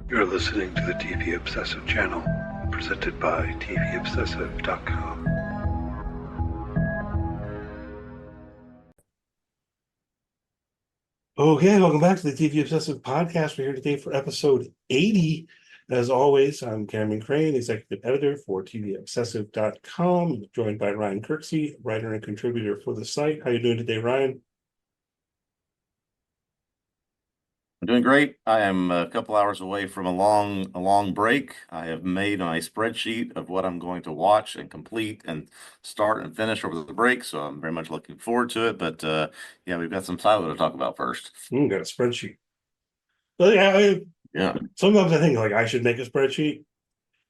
You're listening to the TV Obsessive channel, presented by TVObscast.com. Okay, welcome back to the TV Obsessive podcast. We're here today for episode 80. As always, I'm Cameron Crane, executive editor for TVObsessive.com, joined by Ryan Kirksey, writer and contributor for the site. How are you doing today, Ryan? I'm doing great. I am a couple hours away from a long break. I have made my spreadsheet of what I'm going to watch and complete and start and finish over the break. So I'm very much looking forward to it. But yeah, we've got some Silo to talk about first. Got a spreadsheet. Well, yeah, Yeah. sometimes I think like I should make a spreadsheet.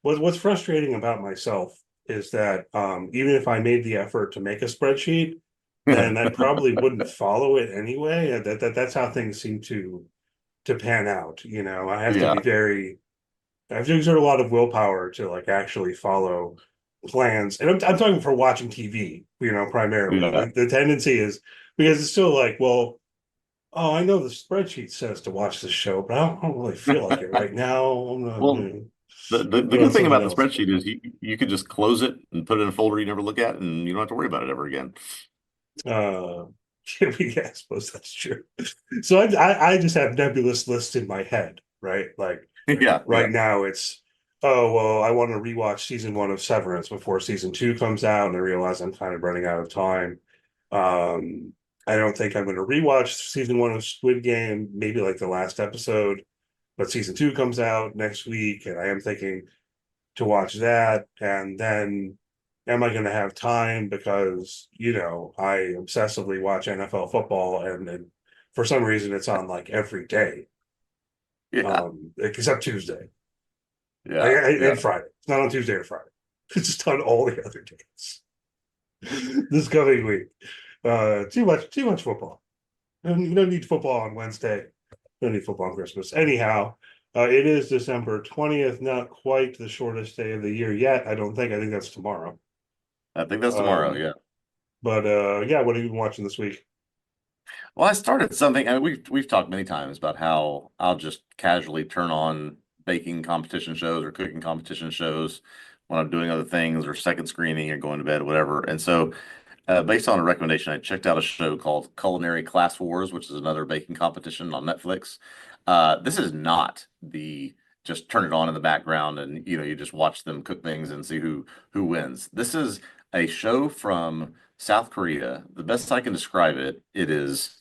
What's frustrating about myself is that even if I made the effort to make a spreadsheet, then I probably wouldn't follow it anyway. That's how things seem to pan out. I have to Yeah. be I have to exert a lot of willpower to like actually follow plans. And I'm talking for watching TV, primarily. Yeah. The tendency is because it's still like, well, oh, I know the spreadsheet says to watch this show, but I don't really feel like it right now. I'm not, Well, the put on good thing something about the else. spreadsheet is you could just close it and put it in a folder you never look at, and you don't have to worry about it ever again. Uh, yeah, I suppose that's true. So I just have nebulous lists in my head, right? Like Yeah. right Yeah. now it's, oh, well, I want to rewatch season one of Severance before season two comes out, and I realize I'm kind of running out of time. Um, I don't think I'm going to rewatch season one of Squid Game, maybe like the last episode, but season two comes out next week, and I am thinking to watch that. And then am I going to have time because, I obsessively watch NFL football and for some reason it's on like every day, Yeah. except Tuesday Yeah. and Yeah. Friday. It's not on Tuesday or Friday. It's just on all the other days this coming week. Too much football. You don't need football on Wednesday. You don't need football on Christmas. Anyhow, it is December 20th, not quite the shortest day of the year yet. I don't think. I think that's tomorrow. I think that's tomorrow. Um, Yeah. but yeah, what have you been watching this week? Well, I started something. I mean, we've talked many times about how I'll just casually turn on baking competition shows or cooking competition shows when I'm doing other things or second screening or going to bed, whatever. And so, based on a recommendation, I checked out a show called Culinary Class Wars, which is another baking competition on Netflix. This is not the just turn it on in the background and you just watch them cook things and see who wins. This is a show from South Korea. The best I can describe it, it is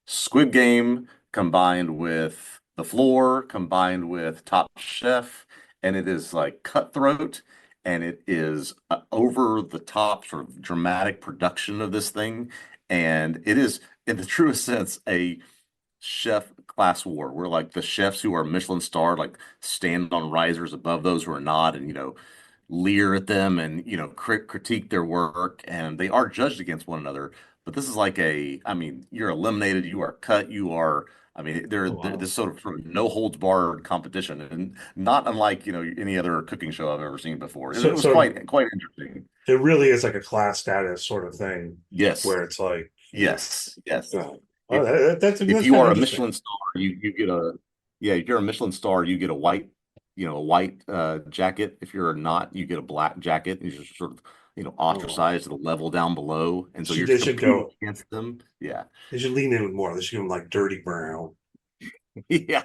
Squid Game combined with The Floor combined with Top Chef, and it is like cutthroat and it is over the top sort of dramatic production of this thing, and it is in the truest sense a chef class war where like the chefs who are Michelin starred like stand on risers above those who are not, and leer at them and critique their work, and they are judged against one another. But this is like I mean, you're eliminated, you are cut, you are. I mean, Oh, they're wow. this sort of no holds barred competition, and not unlike any other cooking show I've ever seen before. It So was so quite interesting. it really is like a class status sort of thing Yes, where it's like, yes. oh, If that's if that's you kind of are a interesting. Michelin star, you get a yeah. If you're a Michelin star, you get a white jacket. If you're not, you get a black jacket. You're just sort of Oh, wow. ostracized to the level down below, and so Should you're they should competing go? against them. Yeah, They should lean in more. They should give them like dirty brown. yeah.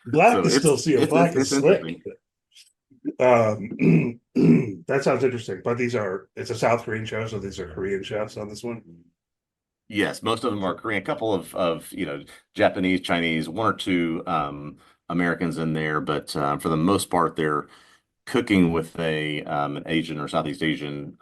Black So is still see black is it's slick. interesting. That sounds interesting. But it's a South Korean show, so these are Korean chefs on this one. Yes, most of them are Korean. A couple of Japanese, Chinese, one or two Americans in there, but for the most part, they're cooking with an Asian or Southeast Asian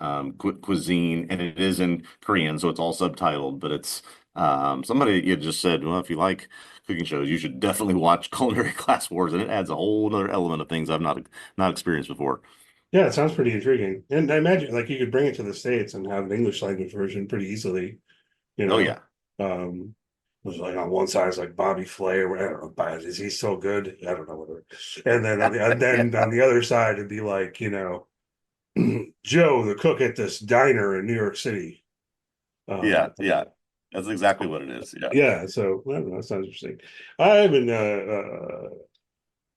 cuisine, and it is in Korean, so it's all subtitled. But it's somebody you just said, well, if you like cooking shows, you should definitely watch Culinary Class Wars, and it adds a whole other element of things I've not experienced before. Yeah, it sounds pretty intriguing. And I imagine like you could bring it to the States and have an English language version pretty easily, you Oh know. yeah, Um it was like on one side is like Bobby Flay or I don't know, but is he so good? I don't know whether. And then yeah, on the other side it'd be like, Joe, the cook at this diner in New York City. yeah, Um yeah. That's exactly what it is. Yeah. Yeah, so I don't know, that sounds interesting. I haven't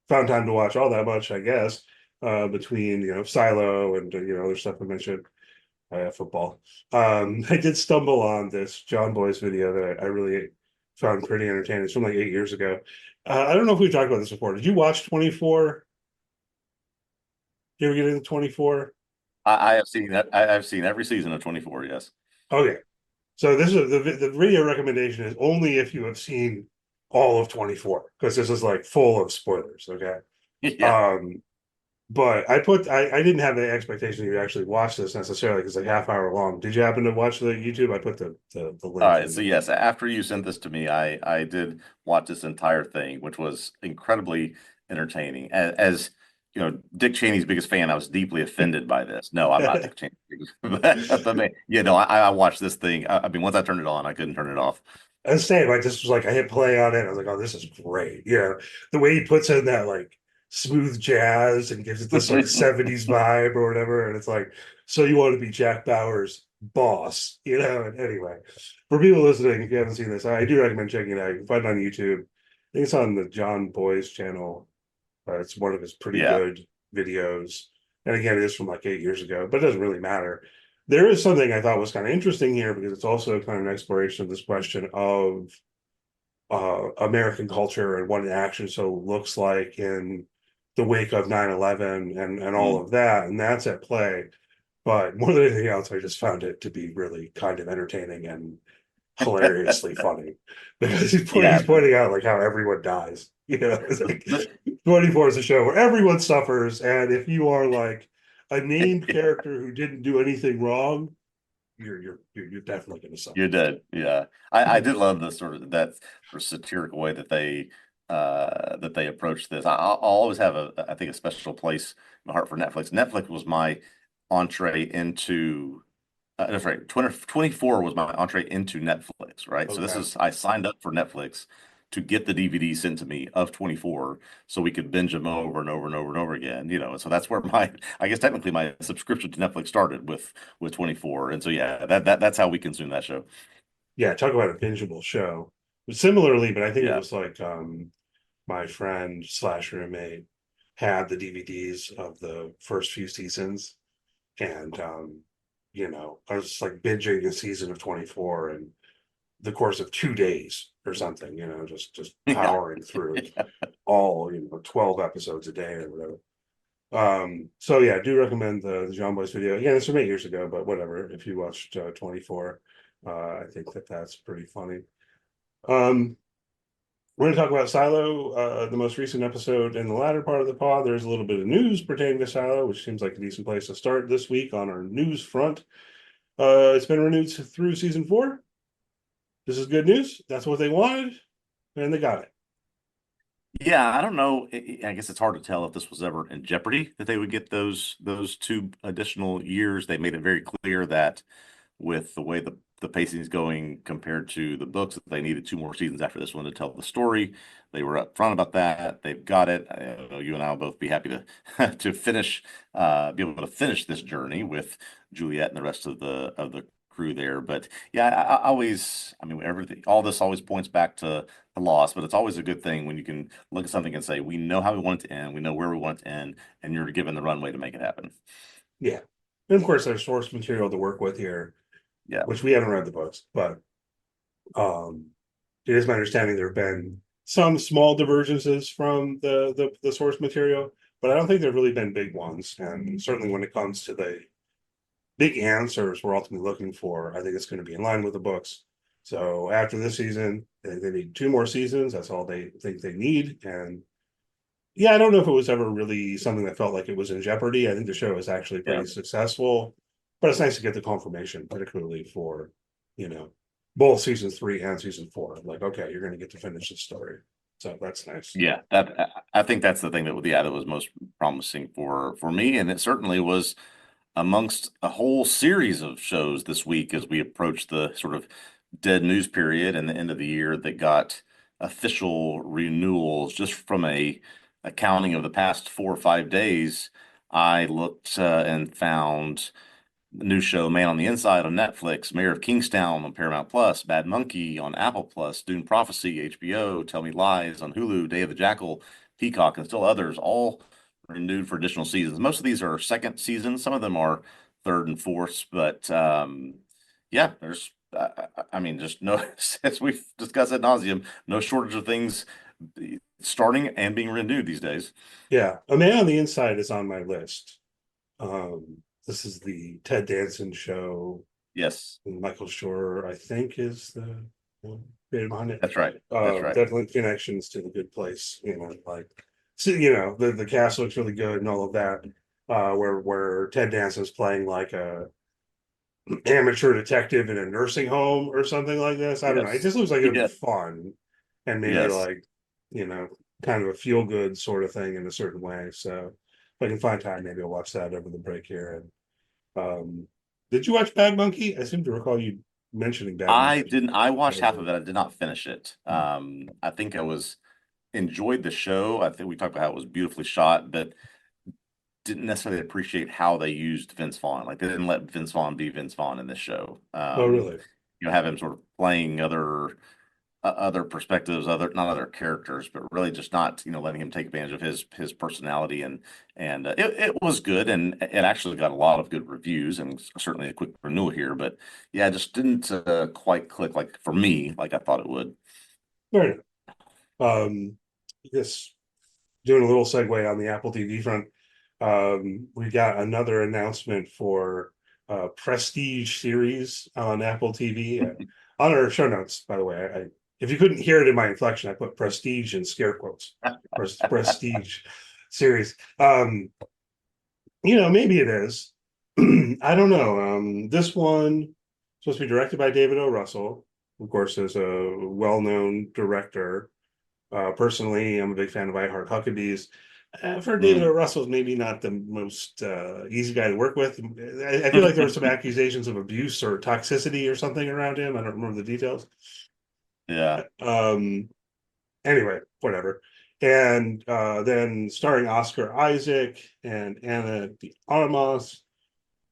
found time to watch all that much, I guess, between Silo and other stuff I mentioned, football. I did stumble on this John Boy's video that I really found pretty entertaining. It's from like 8 years ago. I don't know if we've talked about this before. Did you watch 24? You ever get into 24? I have seen that. I've seen every season of 24. Yes. Okay, so this is the video recommendation is only if you have seen all of 24 because this is like full of spoilers. Okay. Yeah. Um, but I didn't have the expectation you actually watch this necessarily because it's like half hour long. Did you happen to watch the YouTube? I put the All link right. So in. yes, after you sent this to me, I did watch this entire thing, which was incredibly entertaining. As you know, Dick Cheney's biggest fan, I was deeply offended by this. No, I'm not Dick Cheney, but man, yeah, no, I watched this thing. I mean, once I turned it on, I couldn't turn it off. And same, like this was like I hit play on it. I was like, oh, this is great. The way he puts in that like smooth jazz and gives it this like 70s vibe or whatever. And it's like, so you want to be Jack Bauer's boss, And anyway, for people listening, if you haven't seen this, I do recommend checking it out. You can find it on YouTube. I think it's on the John Boy's channel. It's one of his pretty Yeah. good videos. And again, it is from like 8 years ago, but it doesn't really matter. There is something I thought was kind of interesting here because it's also kind of an exploration of this question of American culture and what an action show looks like in the wake of 9/11 and all Mm. of that. And that's at play. But more than anything else, I just found it to be really kind of entertaining and hilariously funny because Yeah. he's pointing out like how everyone dies. It's The, like the, 24 is a show where everyone suffers, and if you are like a named character who didn't do anything wrong, you're definitely going to You're suffer. dead. Yeah. I did love the sort of that sort of satirical way that they approach this. I'll always have I think a special place in my heart for Netflix. Netflix was my entree into that's right. 24 was my entree into Netflix, right? So this Okay. is I signed up for Netflix to get the DVD sent to me of 24 so we could binge them over and over and over and over again, And so that's where my I guess technically my subscription to Netflix started with 24. And so yeah, that's how we consume that show. Yeah, talk about a bingeable show. Similarly, but I think it Yeah. was like my friend slash roommate had the DVDs of the first few seasons, and I was just like binging a season of 24 in the course of 2 days or something, just Yeah. powering through all 12 episodes a day or whatever. So yeah, I do recommend the John Boy's video. Again, it's from 8 years ago, but whatever. If you watched 24, I think that's pretty funny. Um, we're going to talk about Silo, the most recent episode in the latter part of the pod. There's a little bit of news pertaining to Silo, which seems like a decent place to start this week on our news front. It's been renewed through season 4. This is good news. That's what they wanted, and they got it. Yeah, I don't know. I guess it's hard to tell if this was ever in jeopardy that they would get those 2 additional years. They made it very clear that with the way the pacing is going compared to the books, that they needed 2 more seasons after this one to tell the story. They were upfront about that. They've got it. I know you and I will both be happy to to finish, be able to finish this journey with Juliet and the rest of the crew there. But yeah, I always, I mean, everything, all this always points back to the loss, but it's always a good thing when you can look at something and say, we know how we want it to end, we know where we want it to end, and you're given the runway to make it happen. Yeah. And of course, there's source material to work with here, Yeah. which we haven't read the books, but um, it is my understanding there have been some small divergences from the source material, but I don't think there've really been big ones. And certainly when it comes to the big answers we're ultimately looking for, I think it's going to be in line with the books. So after this season, they need 2 more seasons. That's all they think they need. And yeah, I don't know if it was ever really something that felt like it was in jeopardy. I think the show is actually Yeah. pretty successful, but it's nice to get the confirmation, particularly for, you know, both season 3 and season 4. Like, okay, you're going to get to finish the story. So that's nice. Yeah, that I think that's the thing that that was most promising for me, and it certainly was amongst a whole series of shows this week as we approach the sort of dead news period and the end of the year that got official renewals. Just from a accounting of the past 4 or 5 days, I looked and found the new show Man on the Inside on Netflix, Mayor of Kingstown on Paramount Plus, Bad Monkey on Apple Plus, Dune Prophecy, HBO, Tell Me Lies on Hulu, Day of the Jackal, Peacock, and still others, all renewed for additional seasons. Most of these are second seasons. Some of them are third and fourths, but yeah, there's I mean, just no, as we've discussed ad nauseum, no shortage of things starting and being renewed these days. Yeah, A Man on the Inside is on my list. This is the Ted Danson show. Yes, Michael Shore, I think, is the creator behind it. that's right. That's right. Definitely connections to The Good Place. Like, so, the cast looks really good and all of that. Where Ted Danson's playing like a amateur detective in a nursing home or something like this. I don't know. It Yes. just looks like it'd be Yeah. fun and maybe Yes. like, kind of a feel good sort of thing in a certain way. So if I can find time, maybe I'll watch that over the break here. And did you watch Bad Monkey? I seem to recall you mentioning Bad I Monkey. didn't. I watched half of it. I did not finish it. I think I was enjoyed the show. I think we talked about how it was beautifully shot, but didn't necessarily appreciate how they used Vince Vaughn. Like they didn't let Vince Vaughn be Vince Vaughn in this show. Oh, really? Have him sort of playing other perspectives, other not other characters, but really just not letting him take advantage of his personality and it was good and it actually got a lot of good reviews and certainly a quick renewal here, but yeah, it just didn't quite click like for me like I thought it would. Fair enough. This doing a little segue on the Apple TV front. We got another announcement for Prestige series on Apple TV. On our show notes, by the way, if you couldn't hear it in my inflection, I put Prestige in scare quotes. Prestige series. Maybe it is. I don't know. This one supposed to be directed by David O. Russell. Of course, is a well-known director. Personally, I'm a big fan of I Heart Huckabees. For David O. Mm, Russell's maybe not the most easy guy to work with. I feel like there were some accusations of abuse or toxicity or something around him. I don't remember the details. yeah. Anyway, whatever. And then starring Oscar Isaac and Anna de Armas.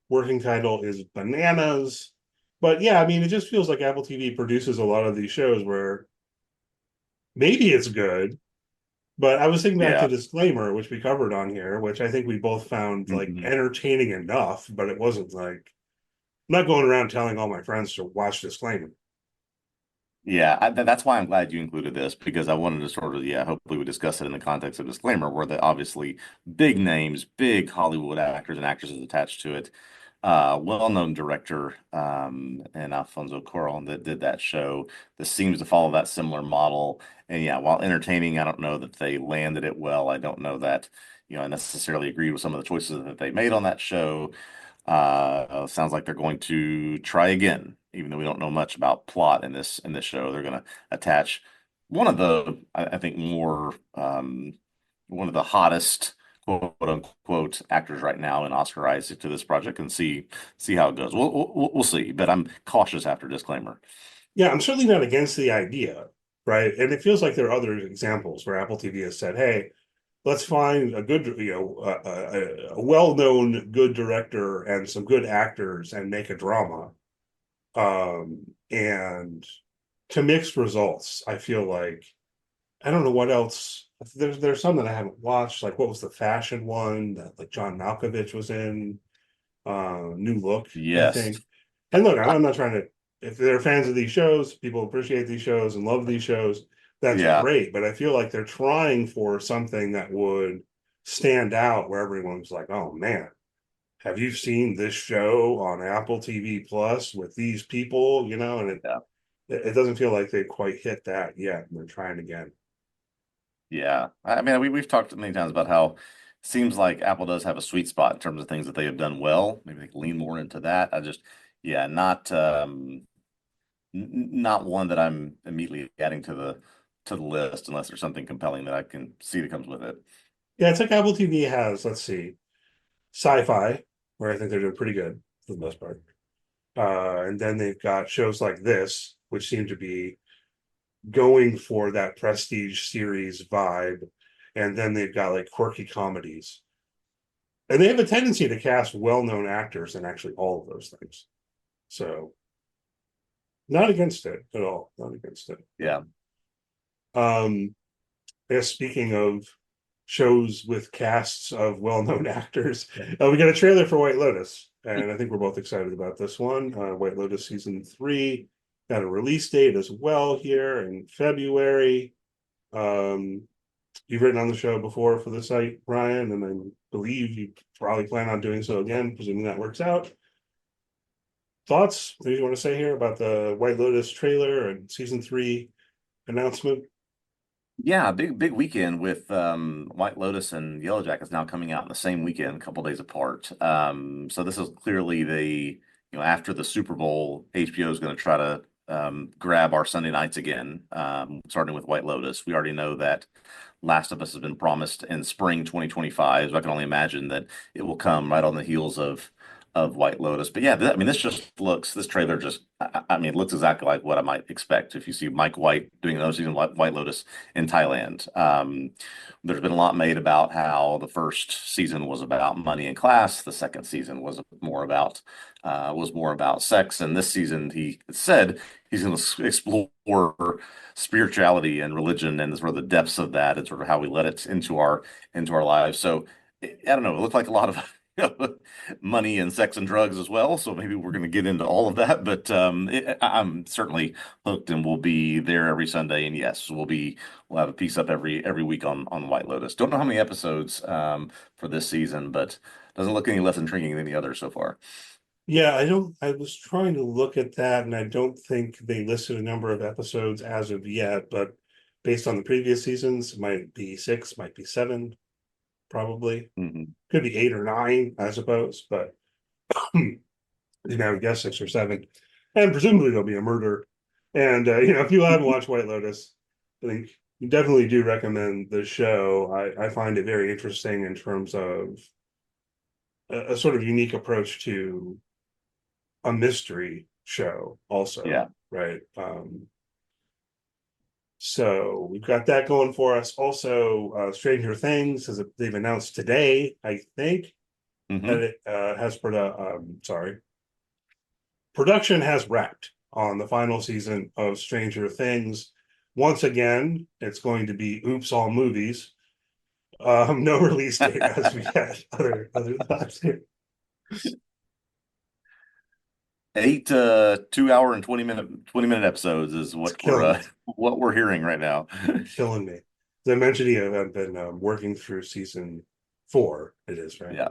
Working title is Bananas. But yeah, I mean, it just feels like Apple TV produces a lot of these shows where maybe it's good. But I was thinking back to Yeah. Disclaimer, which we covered on here, which I think we both found like Mhm. entertaining enough, but it wasn't like I'm not going around telling all my friends to watch Disclaimer. Yeah, that's why I'm glad you included this because I wanted to sort of, yeah, hopefully we discuss it in the context of Disclaimer, where the obviously big names, big Hollywood actors and actresses attached to it. Well-known director, and Alfonso Cuarón that did that show. This seems to follow that similar model. And yeah, while entertaining, I don't know that they landed it well. I don't know that, I necessarily agreed with some of the choices that they made on that show. Sounds like they're going to try again, even though we don't know much about plot in this show. They're going to attach one of the, I think, more one of the hottest quote unquote actors right now in Oscar Isaac to this project and see how it goes. We'll see, but I'm cautious after Disclaimer. Yeah, I'm certainly not against the idea, right? And it feels like there are other examples where Apple TV has said, "Hey, let's find a good, a well-known good director and some good actors and make a drama." And to mixed results, I feel like I don't know what else. There's some that I haven't watched. Like what was the fashion one that like John Malkovich was in? New Look, I Yes. think. And look, I- I'm not trying to. If they're fans of these shows, people appreciate these shows and love these shows. That's yeah. great. But I feel like they're trying for something that would stand out, where everyone's like, "Oh man, have you seen this show on Apple TV Plus with these people?" And Yeah. it doesn't feel like they quite hit that yet. And they're trying again. Yeah. I mean, we've talked many times about how it seems like Apple does have a sweet spot in terms of things that they have done well. Maybe they can lean more into that. Yeah, not one that I'm immediately adding to the list unless there's something compelling that I can see that comes with it. Yeah, it's like Apple TV has, let's see, sci-fi, where I think they're doing pretty good for the most part. And then they've got shows like this, which seem to be going for that prestige series vibe. And then they've got like quirky comedies. And they have a tendency to cast well-known actors in actually all of those things. So not against it at all. Not against it. Yeah. Um, I guess speaking of shows with casts of well-known actors, we got a trailer for White Lotus, and I think we're both excited about this one. White Lotus season 3 got a release date as well here in February. Um, you've written on the show before for the site, Ryan, and I believe you probably plan on doing so again, presuming that works out. Thoughts? What do you want to say here about the White Lotus trailer and season 3 announcement? Yeah, big weekend with White Lotus and Yellow Jackets now coming out in the same weekend, a couple days apart. So this is clearly after the Super Bowl, HBO is going to try to grab our Sunday nights again, starting with White Lotus. We already know that Last of Us has been promised in spring 2025. So I can only imagine that it will come right on the heels of White Lotus. But yeah, I mean, this trailer I mean, it looks exactly like what I might expect if you see Mike White doing another season of White Lotus in Thailand. There's been a lot made about how the first season was about money and class. The second season was more about sex. And this season, he said he's going to explore spirituality and religion and sort of the depths of that and sort of how we let it into our lives. So I don't know. It looked like a lot of money and sex and drugs as well. So maybe we're going to get into all of that. But I'm certainly hooked, and we'll be there every Sunday. And yes, we'll have a piece up every week on White Lotus. Don't know how many episodes for this season, but doesn't look any less intriguing than the others so far. Yeah, I was trying to look at that, and I don't think they listed a number of episodes as of yet, but based on the previous seasons, it might be 6, might be 7, probably. Hmm. Could be 8 or 9, I suppose, but I would guess 6 or 7. And presumably there'll be a murder. And if you haven't watched White Lotus, I think you definitely do recommend the show. I find it very interesting in terms of a sort of unique approach to a mystery show also, Yeah. right? So we've got that going for us. Also, Stranger Things, as they've announced today, I think, that Hmm. it production has wrapped on the final season of Stranger Things. Once again, it's going to be oops all movies. No release date as we had other thoughts here. 8 2 hour and 20-minute episodes is It's killing me. what we're hearing right now. Killing me. As I mentioned, I've been working through season 4. It is right. Yeah.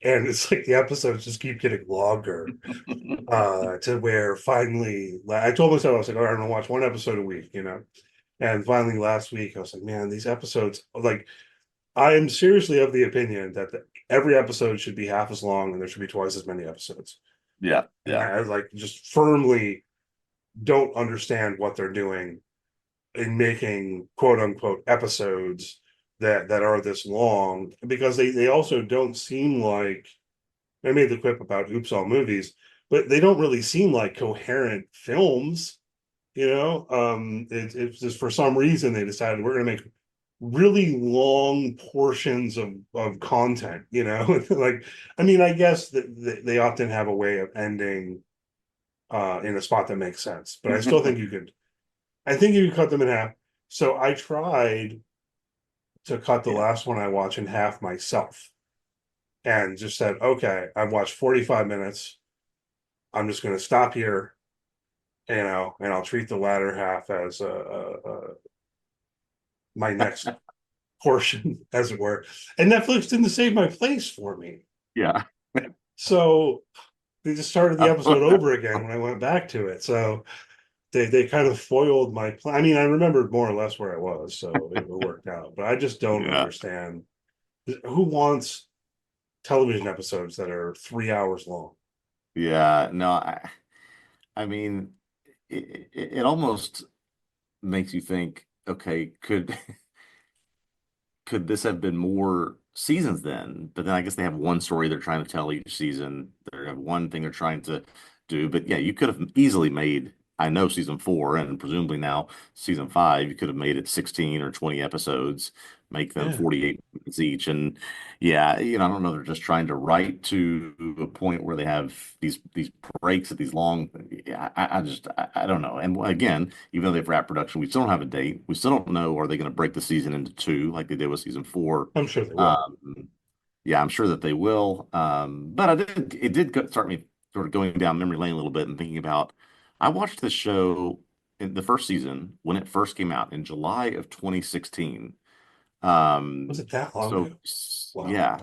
And it's like the episodes just keep getting longer. To where finally, I told myself, I was like, all right, I'm gonna watch one episode a week. And finally, last week, I was like, man, these episodes, like, I am seriously of the opinion that every episode should be half as long and there should be twice as many episodes. Yeah. And Yeah. I like just firmly don't understand what they're doing in making quote unquote episodes that are this long, because they also don't seem like, I made the quip about oops all movies, but they don't really seem like coherent films. It's just for some reason they decided we're going to make really long portions of content. Like, I mean, I guess that they often have a way of ending in a spot that makes sense, but I still think you could cut them in half. So I tried to cut the Yeah. last one I watched in half myself, and just said, okay, I've watched 45 minutes. I'm just going to stop here, and I'll treat the latter half as my next portion, as it were. And Netflix didn't save my place for me. Yeah. So they just started the episode over again when I went back to it. So they kind of foiled my plan. I mean, I remembered more or less where I was, so it worked out. But I just don't Yeah. understand who wants television episodes that are 3 hours long. Yeah. No, I mean, it almost makes you think, okay, could this have been more seasons then? But then I guess they have one story they're trying to tell each season. They have one thing they're trying to do. But yeah, you could have easily made, I know season 4 and presumably now season 5, you could have made it 16 or 20 episodes, make them Yeah. 48 minutes each. And yeah, I don't know. They're just trying to write to a point where they have these breaks at these long. Yeah, I don't know. And again, even though they've wrapped production, we still don't have a date. We still don't know, are they going to break the season into two like they did with season four? I'm sure they will. Um, yeah, I'm sure that they will. But it did start me sort of going down memory lane a little bit and thinking about. I watched this show in the first season when it first came out in July of 2016. Was it that long So ago? Wow. yeah.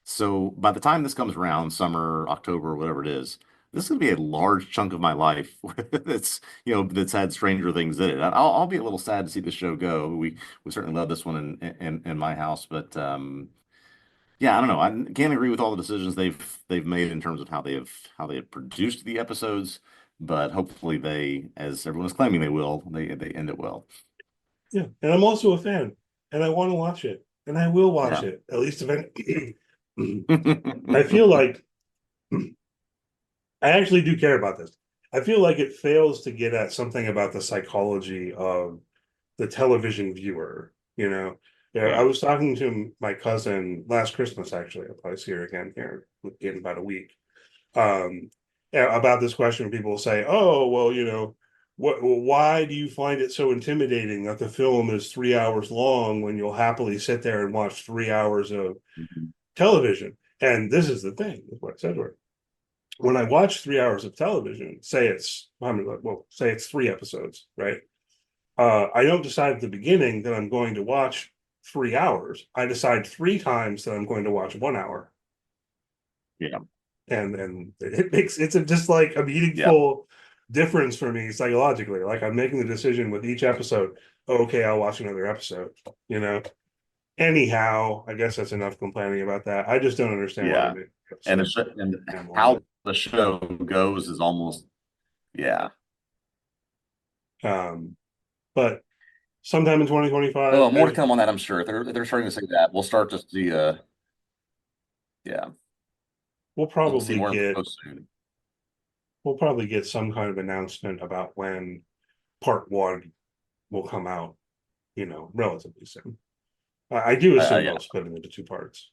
So by the time this comes around, summer, October, whatever it is, this is going to be a large chunk of my life that's, that's had Stranger Things in it. I'll be a little sad to see the show go. We certainly love this one in my house, but yeah, I don't know. I can't agree with all the decisions they've made in terms of how they have produced the episodes, but hopefully they, as everyone is claiming they will, they end it well. Yeah, and I'm also a fan, and I want to watch it, and I will watch Yeah. it at least eventually. I feel like I actually do care about this. I feel like it fails to get at something about the psychology of the television viewer. Yeah, I Yeah. was talking to my cousin last Christmas. Actually, I'll probably see her again here in about a week. Um, yeah, about this question, people will say, "Oh, well, why do you find it so intimidating that the film is 3 hours long when you'll happily sit there and watch 3 hours of Mhm. television?" And this is the thing, is what I said to her. When I watch 3 hours of television, say it's 3 episodes, right? I don't decide at the beginning that I'm going to watch 3 hours. I decide three times that I'm going to watch 1 hour, Yeah. and it's just like a Yeah. meaningful difference for me psychologically. Like I'm making the decision with each episode. Okay, I'll watch another episode. You know. Anyhow, I guess that's enough complaining about that. I just don't understand why they Yeah. make And episodes and damn long. how the show goes is almost, yeah. But sometime in 2025, Oh, more to come on that, I'm sure. If they're starting to say that, we'll start to see, yeah, we'll we'll see probably more get info soon. we'll probably get some kind of announcement about when part one will come out, relatively soon. I do assume Yeah, they'll split it into two parts.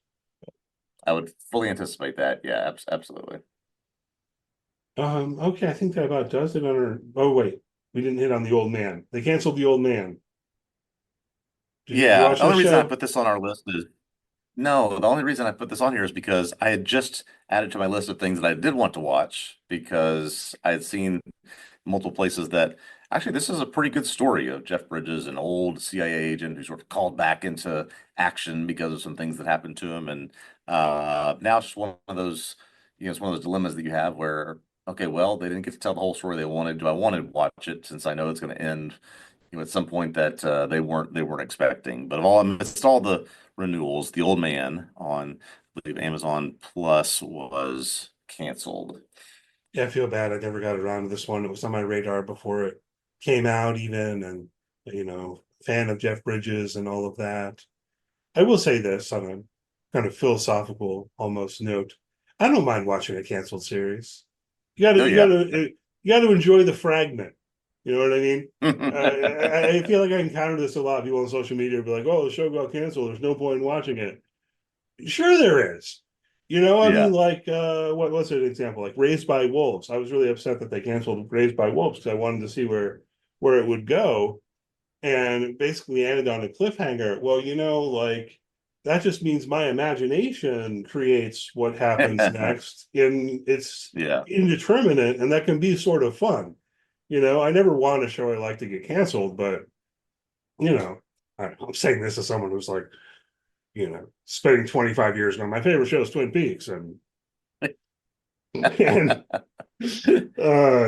I would fully anticipate that. Yeah, absolutely. Okay, I think that about does it on our. Oh wait, we didn't hit on the old man. They canceled the old man. Did you Yeah, watch the this only reason I show? put this on our list is no, the only reason I put this on here is because I had just added to my list of things that I did want to watch because I had seen multiple places that actually this is a pretty good story of Jeff Bridges, an old CIA agent who sort of called back into action because of some things that happened to him. And now it's just one of those, it's one of those dilemmas that you have where, okay, well, they didn't get to tell the whole story they wanted. Do I want to watch it since I know it's going to end, at some point that they weren't expecting? But of all amidst all the renewals, The Old Man on, I believe, Amazon Plus was canceled. Yeah, I feel bad. I never got around to this one. It was on my radar before it came out, even, and fan of Jeff Bridges and all of that. I will say this on a kind of philosophical almost note. I don't mind watching a canceled series. You got to Oh you got yeah. to you got to enjoy the fragment. You know what I mean? I feel like I encounter this a lot. People on social media be like, "Oh, the show got canceled. There's no point in watching it." Sure, there is. I mean, Yeah. like, what's an example? Like Raised by Wolves. I was really upset that they canceled Raised by Wolves because I wanted to see where it would go, and it basically ended on a cliffhanger. Well, like that just means my imagination creates what happens next, and it's Yeah. indeterminate, and that can be sort of fun. I never want a show I like to get canceled, but you know, I'm saying this as someone who's like, spending 25 years on my favorite show is Twin Peaks, and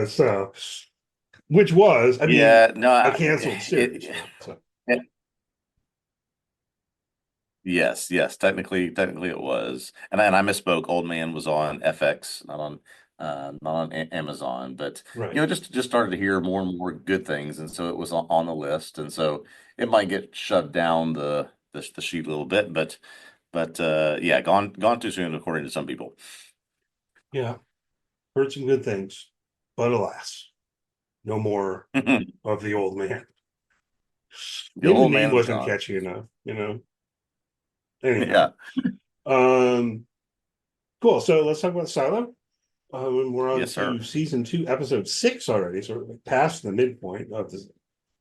so which was, I mean, Yeah, no, a canceled series, right? So it yes, technically it was. And I misspoke. Old Man was on FX, not on Amazon, but right. just started to hear more and more good things, and so it was on the list, and so it might get shoved down the sheet a little bit, but yeah, gone too soon according to some people. Yeah, heard some good things, but alas, no more The of the old man. Maybe the old name man is wasn't gone. catchy enough. Anyway, Yeah. um, cool. So let's talk about Silo. We're on Yes, to sir. season 2, episode 6 already, so we're past the midpoint of the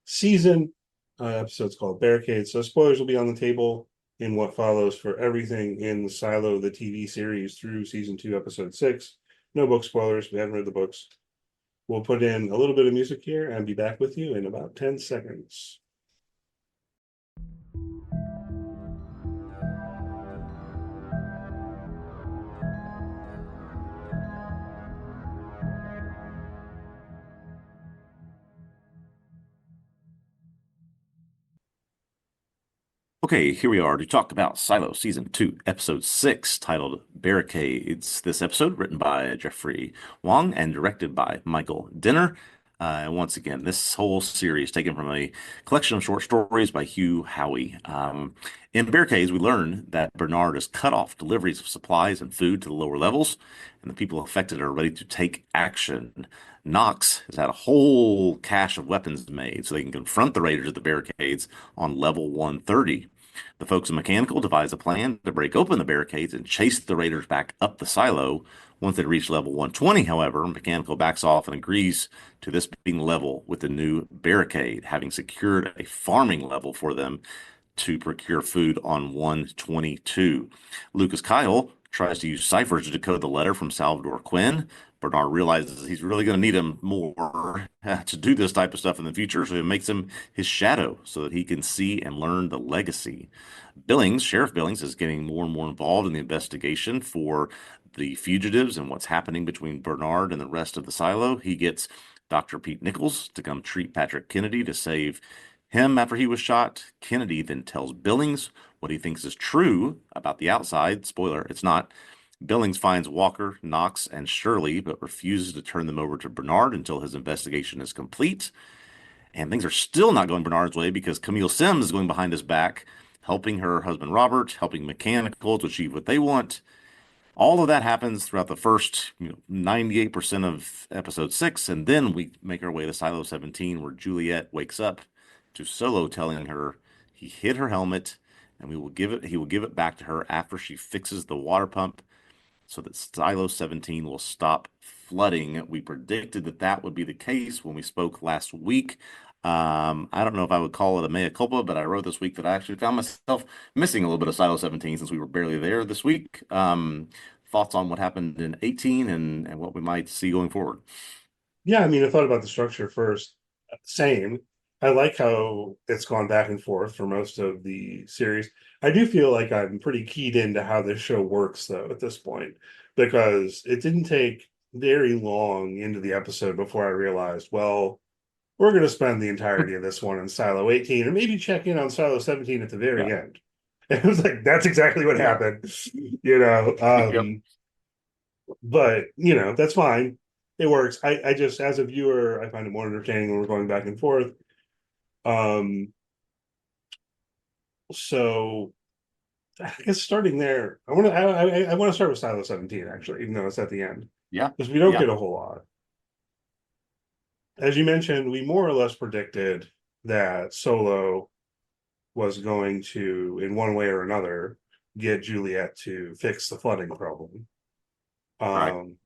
season. Episode's called Barricades. So spoilers will be on the table in what follows for everything in the Silo, the TV series, through season 2, episode 6. No book spoilers. We haven't read the books. We'll put in a little bit of music here and be back with you in about 10 seconds. Okay, here we are to talk about Silo Season 2, Episode 6, titled Barricades. This episode, written by Jeffrey Wong and directed by Michael Dinner. And once again, this whole series taken from a collection of short stories by Hugh Howey. In Barricades, we learn that Bernard has cut off deliveries of supplies and food to the lower levels, and the people affected are ready to take action. Knox has had a whole cache of weapons made so they can confront the raiders at the barricades on level 130. The folks in Mechanical devise a plan to break open the barricades and chase the raiders back up the silo. Once they reach level 120, however, Mechanical backs off and agrees to this being level with the new barricade, having secured a farming level for them to procure food on 122. Lucas Kyle tries to use ciphers to decode the letter from Salvador Quinn. Bernard realizes he's really going to need him more to do this type of stuff in the future, so he makes him his shadow so that he can see and learn the legacy. Sheriff Billings, is getting more and more involved in the investigation for the fugitives and what's happening between Bernard and the rest of the silo. He gets Dr. Pete Nichols to come treat Patrick Kennedy to save him after he was shot. Kennedy then tells Billings what he thinks is true about the outside. Spoiler, it's not. Billings finds Walker, Knox, and Shirley, but refuses to turn them over to Bernard until his investigation is complete. And things are still not going Bernard's way because Camille Sims is going behind his back, helping her husband Robert, helping Mechanical to achieve what they want. All of that happens throughout the first 98% of episode 6, and then we make our way to Silo 17, where Juliet wakes up to Solo telling her he hid her helmet and he will give it back to her after she fixes the water pump so that Silo 17 will stop flooding. We predicted that that would be the case when we spoke last week. I don't know if I would call it a mea culpa, but I wrote this week that I actually found myself missing a little bit of Silo 17 since we were barely there this week. Thoughts on what happened in 18 and what we might see going forward? Yeah, I mean, I thought about the structure first. Same. I like how it's gone back and forth for most of the series. I do feel like I'm pretty keyed into how this show works, though, at this point, because it didn't take very long into the episode before I realized, well, we're going to spend the entirety of this one in Silo 18 and maybe check in on Silo 17 at the very Yeah. end. And it was like, that's exactly what Yeah. happened, you know. Yep. But that's fine. It works. I just, as a viewer, I find it more entertaining when we're going back and forth. Um, so I guess starting there, I want to start with Silo 17 actually, even though it's at the end, Yeah. because we don't Yeah. get a whole lot. As you mentioned, we more or less predicted that Solo was going to, in one way or another, get Juliet to fix the flooding problem. Right. Um,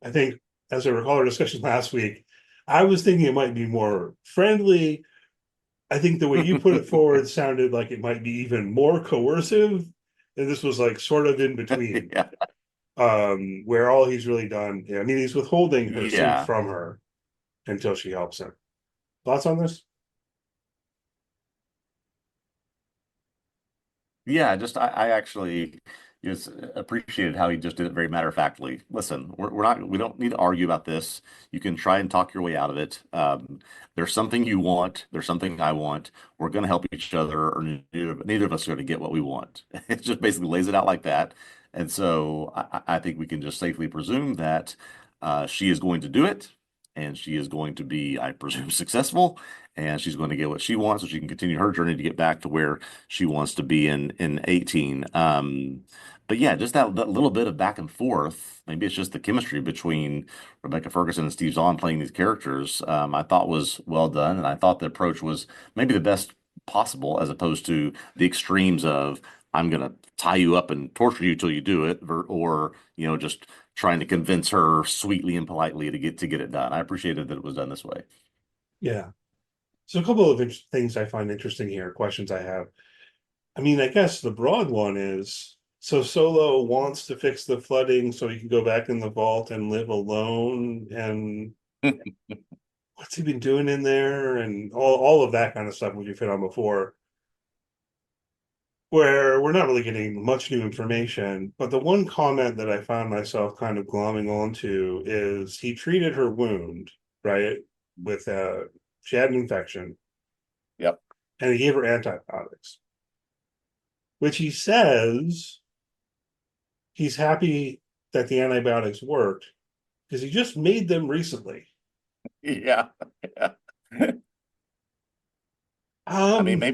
I think, as I recall our discussion last week, I was thinking it might be more friendly. I think the way you put it forward sounded like it might be even more coercive. And this was like sort of in between, Yeah. where all he's really done, I mean, he's withholding her suit Yeah. from her until she helps him. Thoughts on this? Yeah, I actually just appreciated how he just did it very matter of factly. Listen, we don't need to argue about this. You can try and talk your way out of it. There's something you want, there's something I want. We're going to help each other, or neither of us are going to get what we want. It just basically lays it out like that. And so I think we can just safely presume that she is going to do it, and she is going to be, I presume, successful, and she's going to get what she wants so she can continue her journey to get back to where she wants to be in 18. But yeah, just that little bit of back and forth. Maybe it's just the chemistry between Rebecca Ferguson and Steve Zahn playing these characters. I thought was well done, and I thought the approach was maybe the best possible, as opposed to the extremes of I'm gonna tie you up and torture you till you do it, or just trying to convince her sweetly and politely to get it done. I appreciated that it was done this way. Yeah. So a couple of things I find interesting here, questions I have. I mean, I guess the broad one is, so Solo wants to fix the flooding so he can go back in the vault and live alone. And what's he been doing in there? And all of that kind of stuff, which you've hit on before, where we're not really getting much new information. But the one comment that I found myself kind of glomming onto is he treated her wound, right? With she had an infection Yep. and he gave her antibiotics, which he says he's happy that the antibiotics worked because he just made them recently. Yeah. Yeah. I mean, Um,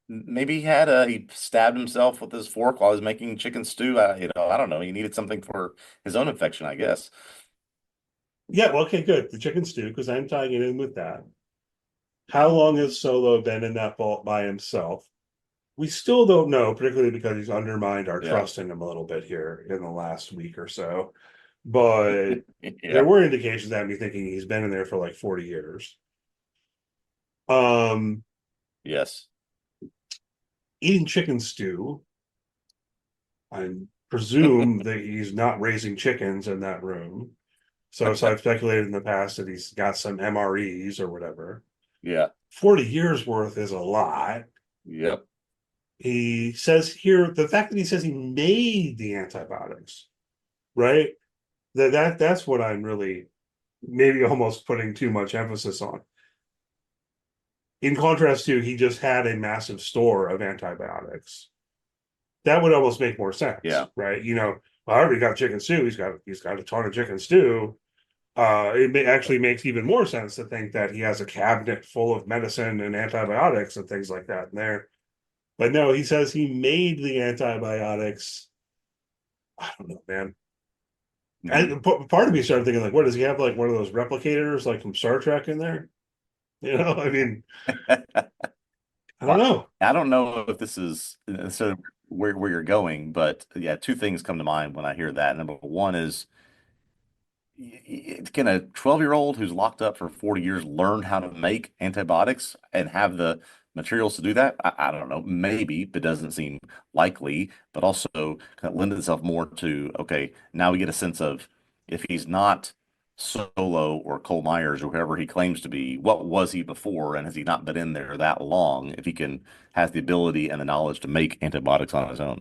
maybe he stabbed himself with his fork while he was making chicken stew. I don't know. He needed something for his own infection, I guess. yeah, well, okay, good. The chicken stew, because I'm tying it in with that. How long has Solo been in that vault by himself? We still don't know, particularly because he's undermined our Yeah. trust in him a little bit here in the last week or so. But there Yeah. were indications that me thinking he's been in there for like 40 years. Um, Yes. Eating chicken stew, I presume that he's not raising chickens in that room. So I've speculated in the past that he's got some MREs or whatever. Yeah. 40 years worth is a lot. Yep. He says here the fact that he says he made the antibiotics, right? That's what I'm really maybe almost putting too much emphasis on. In contrast to he just had a massive store of antibiotics. That would almost make more sense, Yeah. right? Well, I already got chicken stew. He's got a ton of chicken stew. Actually makes even more sense to think that he has a cabinet full of medicine and antibiotics and things like that in there. But no, he says he made the antibiotics. I don't know, man. Mhm. And part of me started thinking, like, what does he have, like one of those replicators, like from Star Trek, in there? I mean, I don't Well, know. I don't know if this is so where you're going, but yeah, two things come to mind when I hear that. Number one is, can a 12-year-old who's locked up for 40 years learn how to make antibiotics and have the materials to do that? I don't know. Maybe, but doesn't seem likely. But also kind of lend itself more to, okay, now we get a sense of if he's not Solo or Cole Myers or whoever he claims to be, what was he before? And has he not been in there that long? If he has the ability and the knowledge to make antibiotics on his own.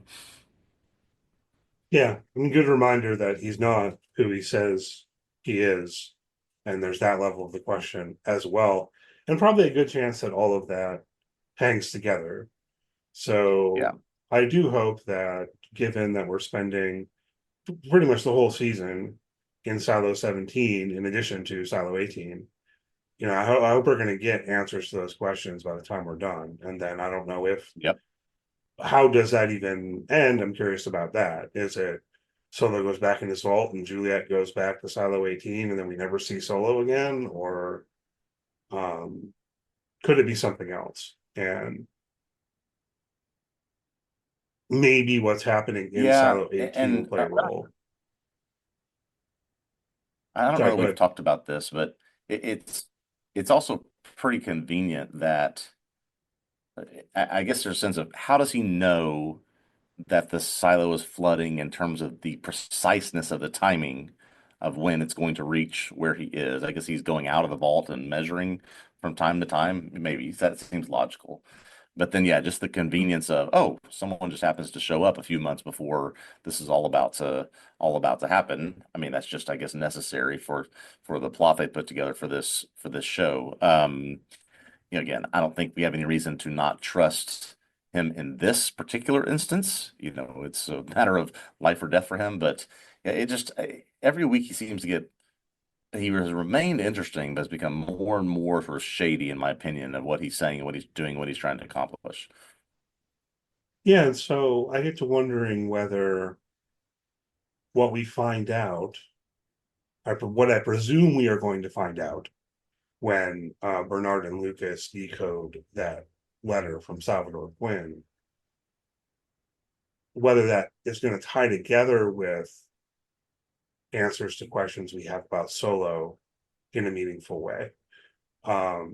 Yeah, I mean, good reminder that he's not who he says he is, and there's that level of the question as well, and probably a good chance that all of that hangs together. Yeah. So I do hope that, given that we're spending pretty much the whole season in Silo 17, in addition to Silo 18, I hope we're going to get answers to those questions by the time we're done. And then I don't know Yep. how does that even end? I'm curious about that. Is it Solo goes back in his vault and Juliet goes back to Silo 18 and then we never see Solo again? Or um, could it be something else? And maybe what's happening in Yeah. Silo 18 will And play a role. I don't know Sorry, that go we've ahead. talked about this, but it's also pretty convenient that I guess there's a sense of how does he know that the silo is flooding in terms of the preciseness of the timing of when it's going to reach where he is. I guess he's going out of the vault and measuring from time to time. Maybe that seems logical. But then, yeah, just the convenience of, oh, someone just happens to show up a few months before this is all about to happen. I mean, that's just, I guess, necessary for the plot they put together for this show. Again, I don't think we have any reason to not trust him in this particular instance. It's a matter of life or death for him. But yeah, it just every week he seems to get. He has remained interesting, but has become more and more sort of shady, in my opinion, of what he's saying, what he's doing, what he's trying to accomplish. Yeah, and so I get to wondering whether what we find out, what I presume we are going to find out when Bernard and Lucas decode that letter from Salvador Quinn, whether that is going to tie together with answers to questions we have about Solo in a meaningful way. I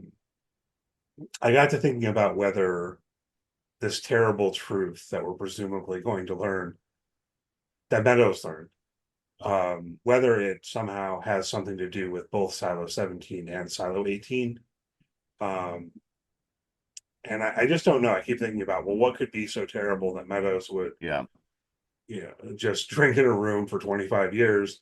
got to thinking about whether this terrible truth that we're presumably going to learn, that Meadows learned, whether it somehow has something to do with both Silo 17 and Silo 18. And I just don't know. I keep thinking about, well, what could be so terrible that Meadows would, Yeah. just drink in a room for 25 years.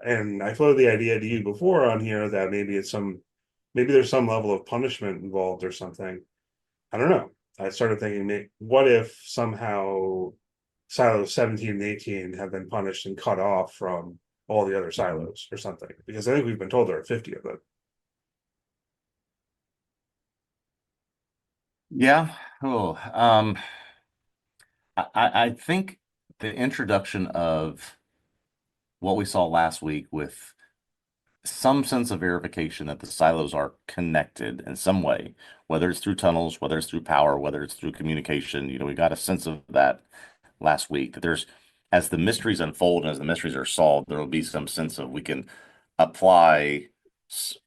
And I floated the idea to you before on here that maybe there's some level of punishment involved or something. I don't know. I started thinking, what if somehow silos 17 and 18 have been punished and cut off from all the other silos or something? Because I think we've been told there are 50 of them. Yeah. Oh, I think the introduction of what we saw last week with some sense of verification that the silos are connected in some way, whether it's through tunnels, whether it's through power, whether it's through communication. We got a sense of that last week, that there's, as the mysteries unfold and as the mysteries are solved, there will be some sense of we can apply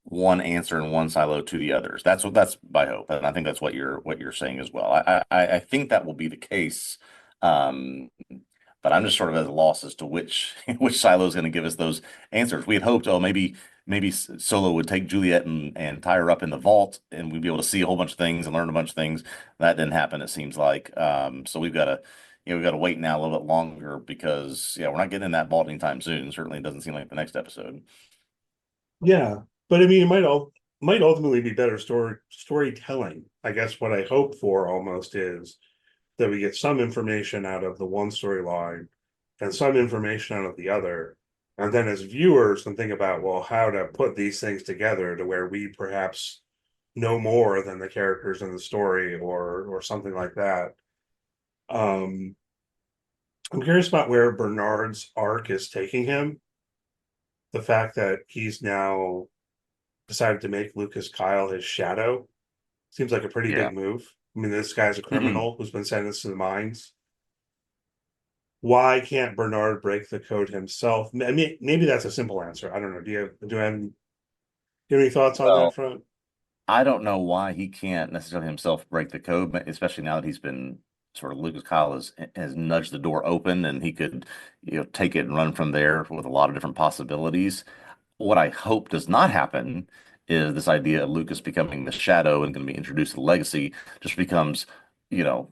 one answer in one silo to the others. That's my hope, and I think that's what you're saying as well. I think that will be the case. Um, but I'm just sort of at a loss as to which which silo is going to give us those answers. We had hoped, oh, maybe Solo would take Juliet and tie her up in the vault, and we'd be able to see a whole bunch of things and learn a bunch of things. That didn't happen, it seems like. So we've got to wait now a little bit longer because we're not getting in that vault anytime soon. Certainly, it doesn't seem like the next episode. Yeah, but I mean, it might ultimately be better storytelling. I guess what I hope for almost is that we get some information out of the one storyline and some information out of the other. And then as viewers can think about, well, how to put these things together to where we perhaps know more than the characters in the story or something like that. Um, I'm curious about where Bernard's arc is taking him. The fact that he's now decided to make Lucas Kyle his shadow seems like a pretty Yeah. big move. I mean, this guy's a criminal who's been sentenced to the mines. Why can't Bernard break the code himself? I mean, maybe that's a simple answer. I don't know. Do you have any thoughts on that Well, front? I don't know why he can't necessarily himself break the code, but especially now that he's been sort of Lucas Kyle has nudged the door open and he could, take it and run from there with a lot of different possibilities. What I hope does not happen is this idea of Lucas becoming the shadow and going to be introduced to the legacy just becomes, you know,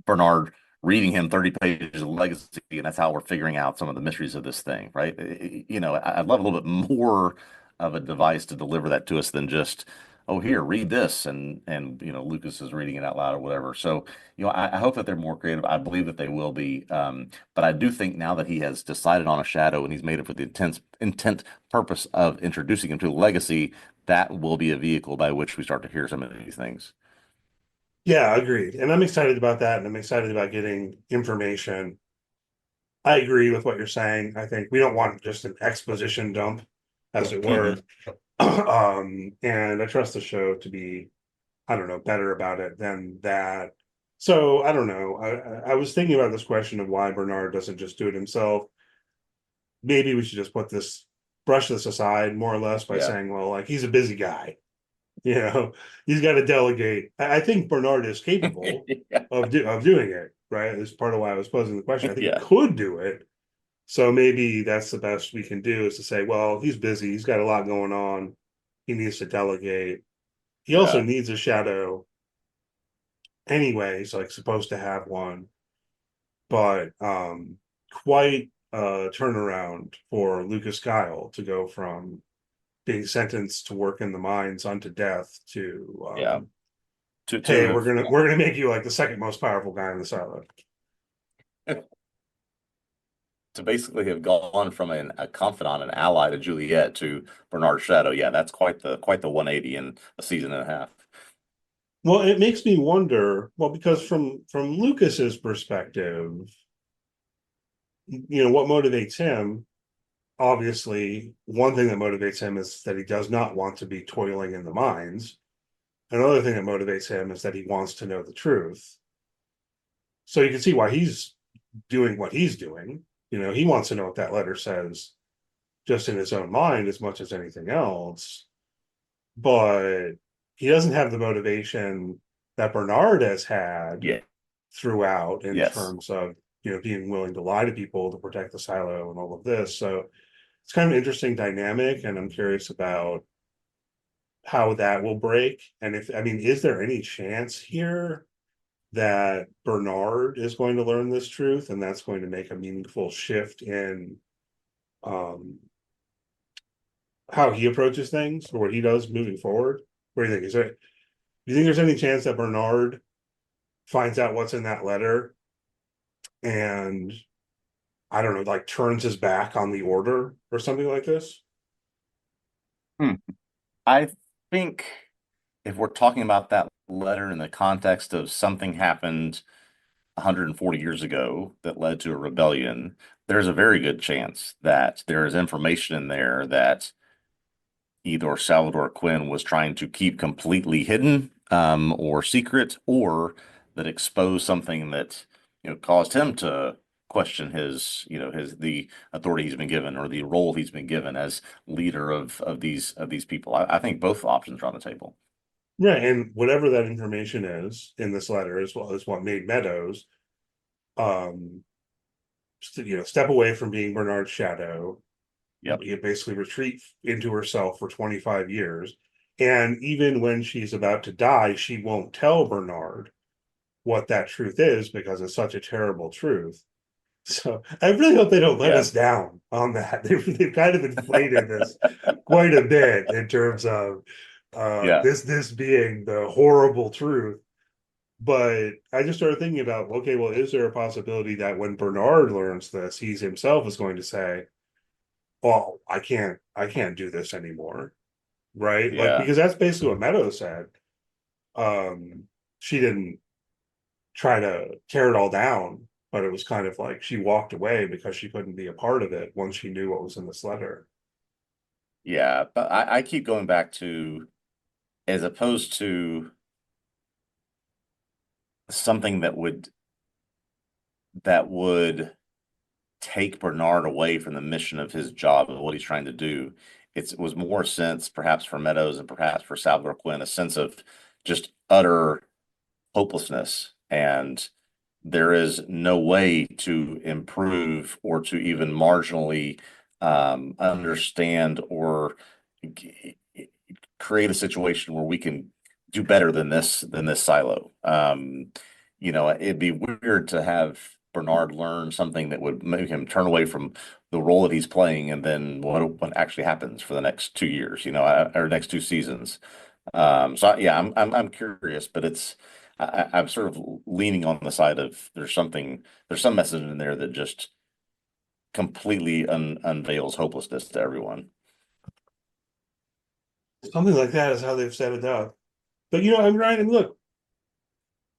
Bernard reading him 30 pages of legacy, and that's how we're figuring out some of the mysteries of this thing, right? I'd love a little bit more of a device to deliver that to us than just, oh, here, read this, and Lucas is reading it out loud or whatever. So, I hope that they're more creative. I believe that they will be. But I do think now that he has decided on a shadow and he's made it for the intent purpose of introducing him to the legacy, that will be a vehicle by which we start to hear some of these things. Yeah, agreed. And I'm excited about that. And I'm excited about getting information. I agree with what you're saying. I think we don't want just an exposition dump, as it were. Mm-mm. And I trust the show to be, I don't know, better about it than that. So I don't know. I was thinking about this question of why Bernard doesn't just do it himself. Maybe we should just brush this aside more or less by Yeah. saying, well, like he's a busy guy. You know, he's got to delegate. I think Bernard is capable Yeah. of doing it, right? That's part of why I was posing the question. I think he Yeah. could do it. So maybe that's the best we can do is to say, well, he's busy. He's got a lot going on. He needs to delegate. He also Yeah. needs a shadow anyway. He's like supposed to have one, but quite a turnaround for Lucas Kyle to go from being sentenced to work in the mines unto death to Yeah. To hey, we're have gonna we're gonna make you like the second most powerful guy in the silo. to basically have gone from a confidant, an ally to Juliet to Bernard Shadow. Yeah, that's quite the 180 in a season and a half. Well, it makes me wonder. Well, because from Lucas's perspective, what motivates him. Obviously, one thing that motivates him is that he does not want to be toiling in the mines. another thing that motivates him is that he wants to know the truth. So you can see why he's doing what he's doing. He wants to know what that letter says just in his own mind as much as anything else. But he doesn't have the motivation that Bernard has had Yeah. throughout in Yes. terms of being willing to lie to people to protect the silo and all of this. So it's kind of an interesting dynamic, and I'm curious about how that will break. And if I mean, is there any chance here that Bernard is going to learn this truth and that's going to make a meaningful shift in um how he approaches things or what he does moving forward? What do you think? Do you think there's any chance that Bernard finds out what's in that letter and I don't know, like turns his back on the order or something like this? Hmm. I think if we're talking about that letter in the context of something happened 140 years ago that led to a rebellion, there's a very good chance that there is information in there that either Salvador Quinn was trying to keep completely hidden, or secret, or that exposed something that caused him to question the authority he's been given or the role he's been given as leader of these people. I think both options are on the table. Right. And whatever that information is in this letter is what made Meadows um step away from being Bernard's shadow, Yep. basically retreat into herself for 25 years. And even when she's about to die, she won't tell Bernard what that truth is because it's such a terrible truth. So I really hope they don't let Yeah. us down on that. They've kind of inflated this quite a bit in terms of Yeah. this being the horrible truth. But I just started thinking about, okay, well, is there a possibility that when Bernard learns this, he's himself is going to say, "Well, I can't do this anymore," right? Like Yeah. because that's basically what Meadows said. Um, she didn't try to tear it all down, but it was kind of like she walked away because she couldn't be a part of it once she knew what was in this letter. Yeah. But I keep going back to, as opposed to something that would take Bernard away from the mission of his job and what he's trying to do. It was more a sense, perhaps for Meadows and perhaps for Salvador Quinn, a sense of just utter hopelessness. And there is no way to improve or to even marginally understand or create a situation where we can do better than this silo. It'd be weird to have Bernard learn something that would make him turn away from the role that he's playing, and then what actually happens for the next 2 years, or next 2 seasons. Yeah, I'm curious, but I'm sort of leaning on the side of there's some message in there that just completely unveils hopelessness to everyone. Something like that is how they've set it up. But I'm right. And look,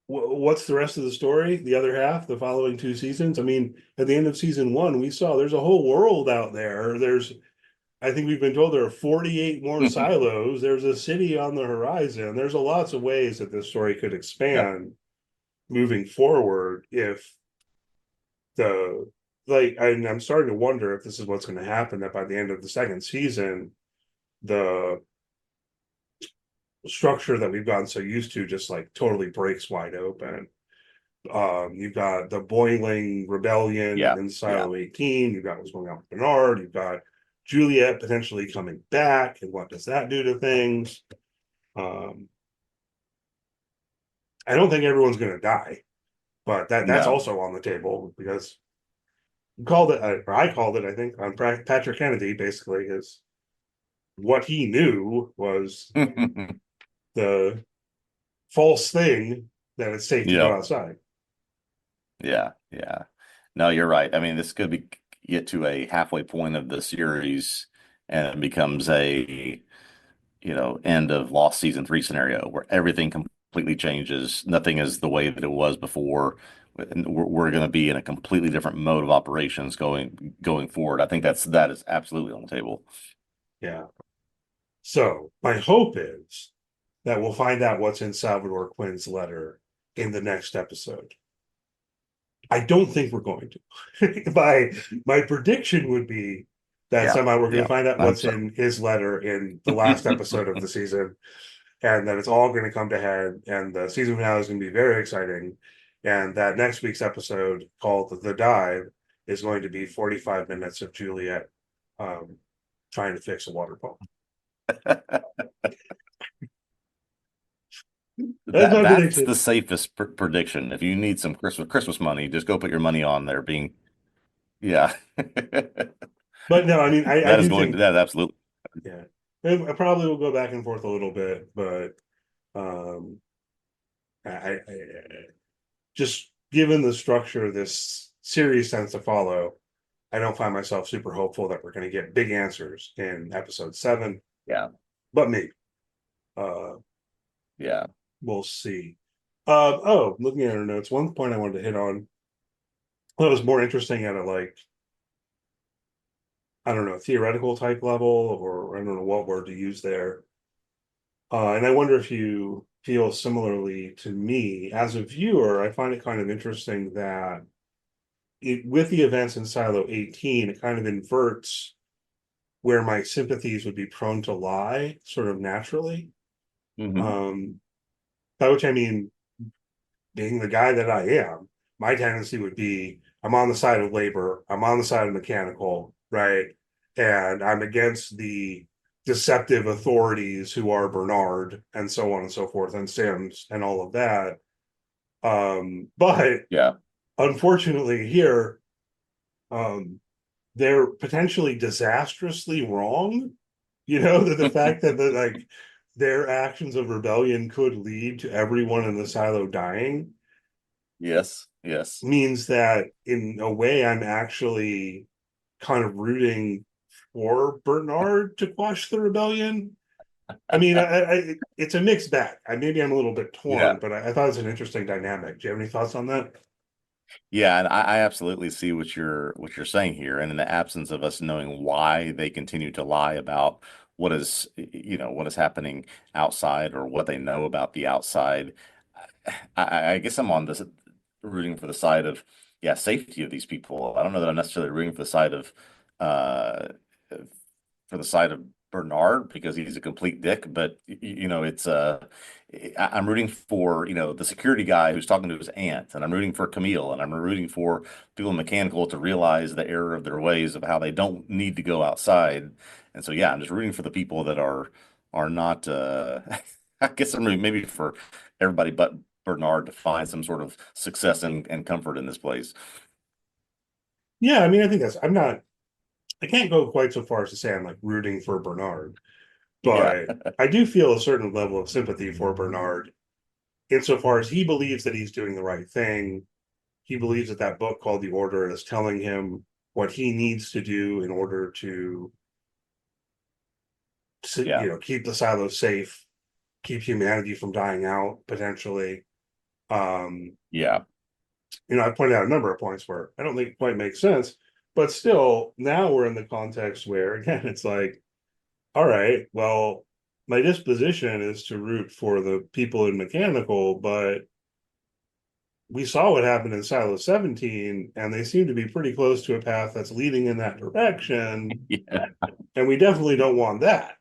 what's the rest of the story? The other half, the following 2 seasons. I mean, at the end of season one, we saw there's a whole world out there. I think we've been told there are 48 more silos. There's a city on the horizon. There's a lots of ways that this story could Yep. expand moving forward if the like I'm starting to wonder if this is what's going to happen, that by the end of the second season the structure that we've gotten so used to just like totally breaks wide open. You've got the boiling rebellion Yeah. in Yeah. Silo 18. You've got what's going on with Bernard. You've got Juliet potentially coming back, and what does that do to things? Um, I don't think everyone's going to die, but that's No. also on the table because we called it, or I called it, I think, on Patrick Kennedy. Basically, is what he knew was the false thing that it's safe to go Yep. outside. Yeah. Yeah. No, you're right. I mean, this could be get to a halfway point of the series and it becomes a, end of lost season 3 scenario where everything completely changes. Nothing is the way that it was before. And we're going to be in a completely different mode of operations going forward. I think that is absolutely on the table. Yeah. So my hope is that we'll find out what's in Salvador Quinn's letter in the next episode. I don't think we're going to. My prediction would be that Yeah, somehow we're going yeah, to find out I hope what's so. in his letter in the last episode of the season, and that it's all going to come to head, and the season finale is going to be very exciting, and that next week's episode called "The Dive" is going to be 45 minutes of Juliet trying to fix a water pump. That's my That's prediction. the safest prediction. If you need some Christmas money, just go put your money on there. Being yeah, But no, I mean, I that is do going to think, that absolutely. yeah, I probably will go back and forth a little bit, but um, I just given the structure this series tends to follow, I don't find myself super hopeful that we're going to get big answers in episode 7, Yeah, but maybe. Uh, yeah. we'll see. Oh, looking at our notes, one point I wanted to hit on that was more interesting at a like, I don't know, theoretical type level, or I don't know what word to use there. And I wonder if you feel similarly to me as a viewer. I find it kind of interesting that with the events in Silo 18, it kind of inverts where my sympathies would be prone to lie sort of naturally. Hmm. Um, by which I mean, being the guy that I am, my tendency would be I'm on the side of labor, I'm on the side of mechanical, right? And I'm against the deceptive authorities who are Bernard and so on and so forth, and Sims and all of that. But Yeah. unfortunately, here, um, they're potentially disastrously wrong. You know, that the fact that like their actions of rebellion could lead to everyone in the silo dying Yes. Yes. means that in a way I'm actually kind of rooting for Bernard to quash the rebellion. I mean, it's a mixed bag. Maybe I'm a little bit Yeah. torn, but I thought it was an interesting dynamic. Do you have any thoughts on that? Yeah, and I absolutely see what you're saying here. And in the absence of us knowing why they continue to lie about what is happening outside or what they know about the outside, I guess I'm on this rooting for the side of safety of these people. I don't know that I'm necessarily rooting uh for the side of Bernard because he's a complete dick, but I'm rooting for, the security guy who's talking to his aunt, and I'm rooting for Camille, and I'm rooting for people in mechanical to realize the error of their ways of how they don't need to go outside. And so yeah, I'm just rooting for the people that are not I guess I'm rooting maybe for everybody but Bernard to find some sort of success and comfort in this place. Yeah, I mean, I think I can't go quite so far as to say I'm like rooting for Bernard, Yeah. but I do feel a certain level of sympathy for Bernard insofar as he believes that he's doing the right thing. He believes that that book called The Order is telling him what he needs to do in order to, Yeah. keep the silos safe, keep humanity from dying out potentially. Um, Yeah. I pointed out a number of points where I don't think it quite makes sense, but still, now we're in the context where again it's like, all right, well, my disposition is to root for the people in mechanical, but we saw what happened in Silo 17, and they seem to be pretty close to a path that's leading in that direction. Yeah. And we definitely don't want that.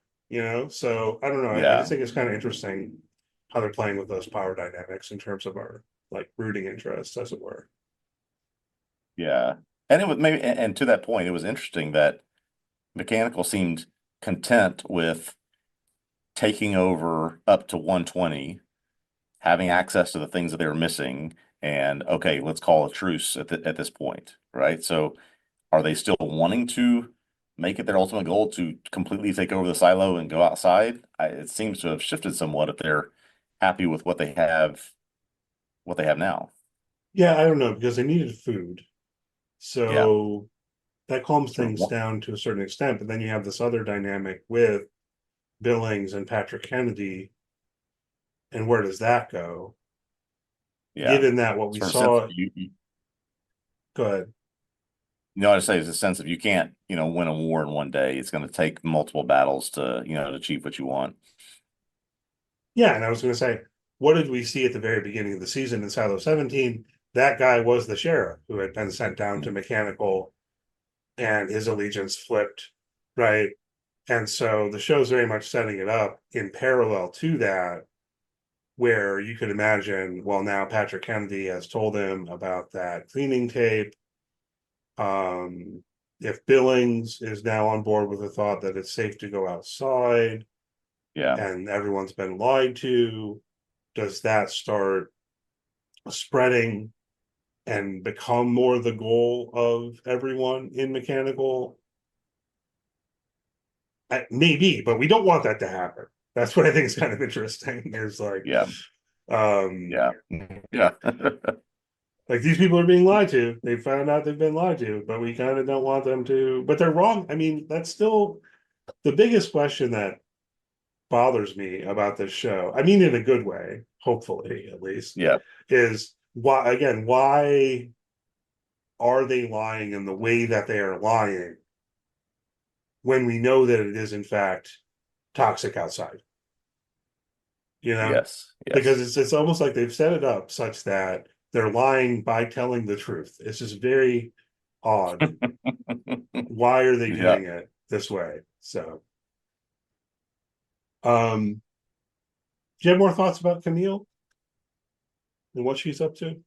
So I don't know. I just Yeah. think it's kind of interesting how they're playing with those power dynamics in terms of our like rooting interests, as it were. Yeah. And it was maybe, and to that point, it was interesting that Mechanical seemed content with taking over up to 120, having access to the things that they were missing, and okay, let's call a truce at this point, right? So are they still wanting to make it their ultimate goal to completely take over the silo and go outside? It seems to have shifted somewhat if they're happy with what they have now. Yeah, I don't know because they needed food. Yeah. So that calms So things down to a certain extent. But then you have this other dynamic with Billings and Patrick Kennedy. And where does that go? yeah. Given that what we Sort of sense saw, go ahead. I say is a sense of you can't, win a war in one day. It's going to take multiple battles to achieve what you want. Yeah, and I was going to say, what did we see at the very beginning of the season in Silo 17? That guy was the sheriff who had been sent down to Mechanical, and his allegiance flipped, right? And so the show's very much setting it up in parallel to that, where you could imagine, well, now Patrick Kennedy has told him about that cleaning tape. Um, if Billings is now on board with the thought that it's safe to go outside Yeah. and everyone's been lied to, does that start spreading and become more the goal of everyone in Mechanical? Maybe, but we don't want that to happen. That's what I think is kind of interesting. There's like, Yeah. um, Yeah. Yeah. like these people are being lied to. They found out they've been lied to, but we kind of don't want them to. But they're wrong. I mean, that's still the biggest question that bothers me about this show. I mean, in a good way, hopefully, at least, Yeah. is why, again, why are they lying in the way that they are lying when we know that it is, in fact, toxic outside? You know, Yes. because Yes. it's almost like they've set it up such that they're lying by telling the truth. It's just very odd. Why are they Yeah. doing it this way? So, do you have more thoughts about Camille and what she's up to?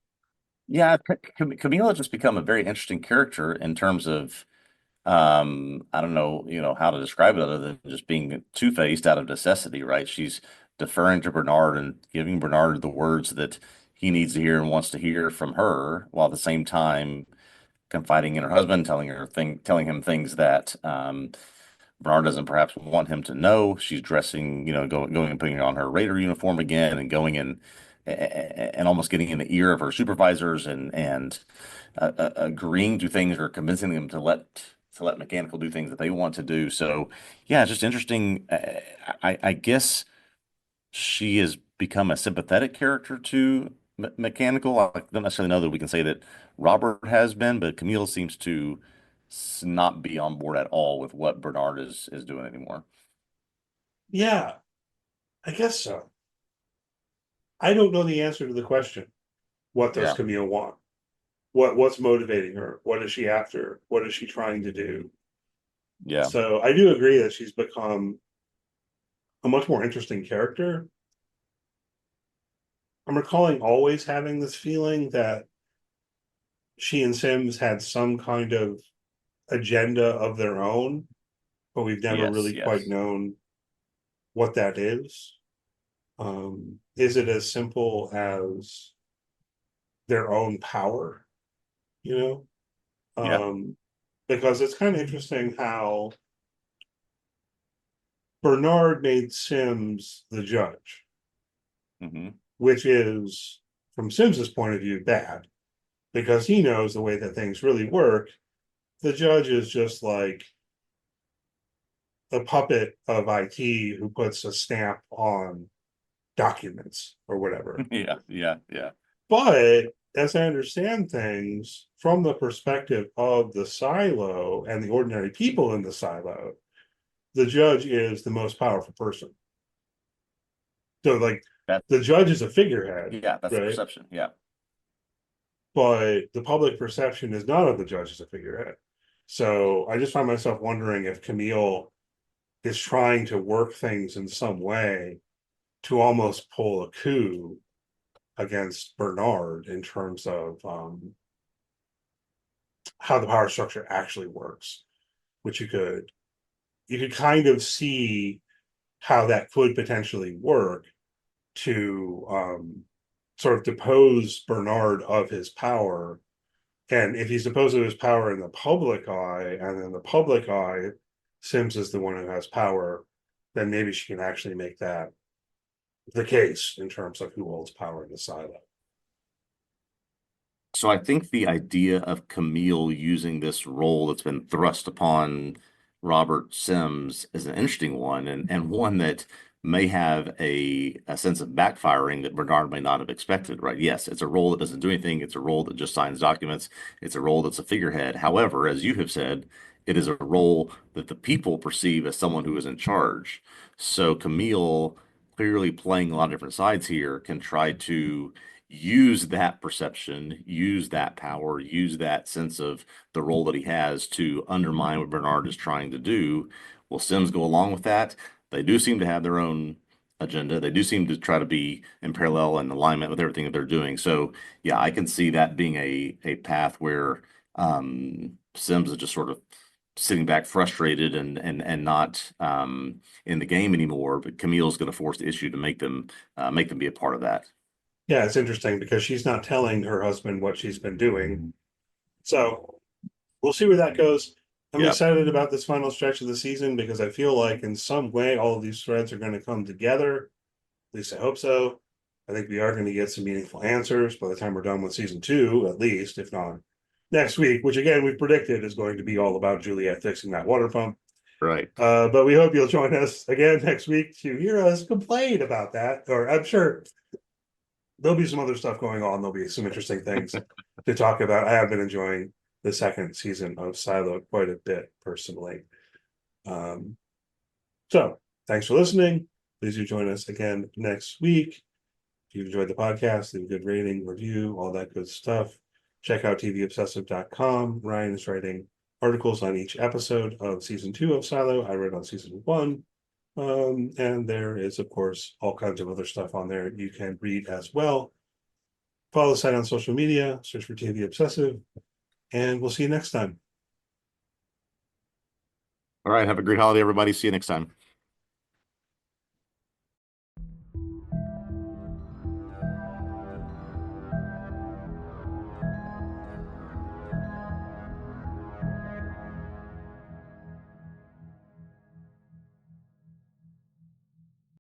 Yeah. Camila just become a very interesting character in terms of I don't know, how to describe it other than just being two-faced out of necessity, right? She's deferring to Bernard and giving Bernard the words that he needs to hear and wants to hear from her, while at the same time confiding in her husband, telling him things that Bernard doesn't perhaps want him to know. She's dressing, going and putting on her Raider uniform again and going in and almost getting in the ear of her supervisors and agreeing to things or convincing them to let Mechanical do things that they want to do. So yeah, it's just interesting. I guess she has become a sympathetic character to Mechanical. I don't necessarily know that we can say that Robert has been, but Camille seems to not be on board at all with what Bernard is doing anymore. Yeah, I guess so. I don't know the answer to the question. What does Yeah, Camille want? What's motivating her? What is she after? What is she trying to do? yeah, So I do agree that she's become a much more interesting character. I'm recalling always having this feeling that she and Sims had some kind of agenda of their own, but we've never yes, really quite yes, known what that is. Is it as simple as their own power, you know? yeah, Because it's kind of interesting how Bernard made Sims the judge, hmm which is, from Sims's point of view, bad because he knows the way that things really work. The judge is just like a puppet of IT who puts a stamp on documents or whatever. yeah, yeah, yeah, But as I understand things from the perspective of the silo and the ordinary people in the silo, the judge is the most powerful person. So, like, that, the judge is a figurehead, yeah, that's the right? perception. Yeah, But the public perception is not of the judge as a figurehead. So I just find myself wondering if Camille is trying to work things in some way to almost pull a coup against Bernard in terms of how the power structure actually works, which you could kind of see how that could potentially work to sort of depose Bernard of his power. And if he's deposed of his power in the public eye, and in the public eye, Sims is the one who has power, then maybe she can actually make that the case in terms of who holds power in the silo. so I think the idea of Camille using this role that's been thrust upon Robert Sims is an interesting one, and one that may have a sense of backfiring that Bernard may not have expected, right? Yes, it's a role that doesn't do anything. It's a role that just signs documents. It's a role that's a figurehead. However, as you have said, it is a role that the people perceive as someone who is in charge. So Camille clearly playing a lot of different sides here, can try to use that perception, use that power, use that sense of the role that he has to undermine what Bernard is trying to do. Will Sims go along with that? They do seem to have their own agenda. They do seem to try to be in parallel and alignment with everything that they're doing. So yeah, I can see that being a path where Sims is just sort of sitting back frustrated and not in the game anymore. But Camille's going to force the issue to make them be a part of that. Yeah, it's interesting because she's not telling her husband what she's been doing. So we'll see where that goes. I'm Yep. excited about this final stretch of the season because I feel like in some way all of these threads are going to come together. At least I hope so. I think we are going to get some meaningful answers by the time we're done with season 2, at least, if not next week, which again we've predicted is going to be all about Juliet fixing that water pump. Right. But we hope you'll join us again next week to hear us complain about that. Or I'm sure there'll be some other stuff going on. There'll be some interesting things to talk about. I have been enjoying the second season of Silo quite a bit personally. So thanks for listening. Please do join us again next week. If you enjoyed the podcast, leave a good rating, review, all that good stuff. Check out TVObscast.com. Ryan is writing articles on each episode of season 2 of Silo. I read on season 1. And there is, of course, all kinds of other stuff on there you can read as well. Follow the site on social media, search for TV Obsessive, and we'll see you next time. All right. Have a great holiday, everybody. See you next time.